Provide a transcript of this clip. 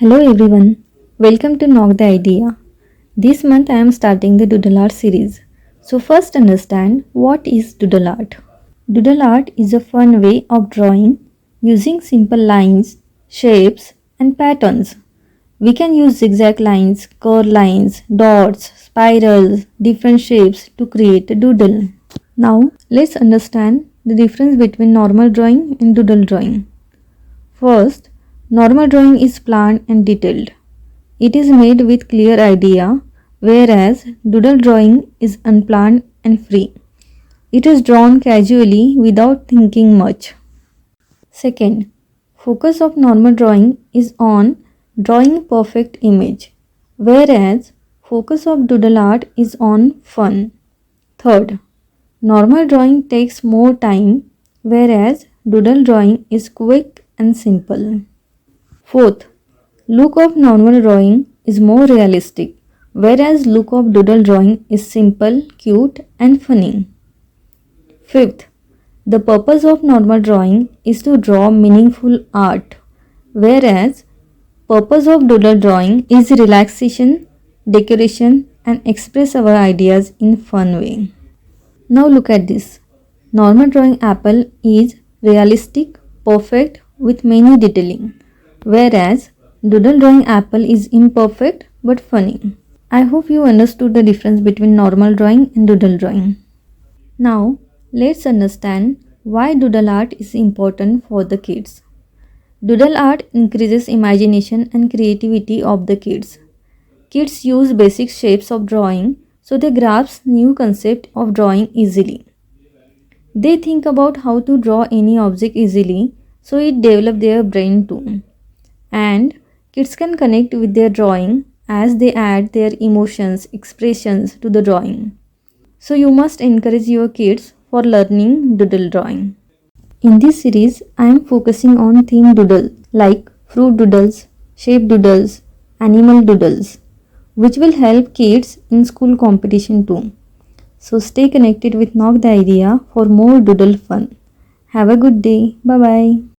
Hello everyone, welcome to Knock the Idea. This month I am starting the Doodle Art Series. So first understand what is Doodle Art. Doodle Art is a fun way of drawing using simple lines, shapes and patterns. We can use zigzag lines, curved lines, dots, spirals, different shapes to create a doodle. Now let's understand the difference between normal drawing and doodle drawing. First, normal drawing is planned and detailed. It is made with clear idea, whereas doodle drawing is unplanned and free. It is drawn casually without thinking much. Second, focus of normal drawing is on drawing perfect image, whereas focus of doodle art is on fun. Third, normal drawing takes more time, whereas doodle drawing is quick and simple. Fourth, look of normal drawing is more realistic, whereas look of doodle drawing is simple, cute and funny. Fifth, the purpose of normal drawing is to draw meaningful art, whereas purpose of doodle drawing is relaxation, decoration and express our ideas in fun way. Now look at this. Normal drawing apple is realistic, perfect with many detailing, whereas doodle drawing apple is imperfect but funny. I hope you understood the difference between normal drawing and doodle drawing. Now let's understand why doodle art is important for the kids. Doodle art increases imagination and creativity of the kids. Kids use basic shapes of drawing so they grasp new concept of drawing easily. They think about how to draw any object easily, so it develops their brain too. And kids can connect with their drawing as they add their emotions, expressions to the drawing. So you must encourage your kids for learning doodle drawing. In this series, I am focusing on theme doodle like fruit doodles, shape doodles, animal doodles, which will help kids in school competition too. So stay connected with Knock the Idea for more doodle fun. Have a good day. Bye bye.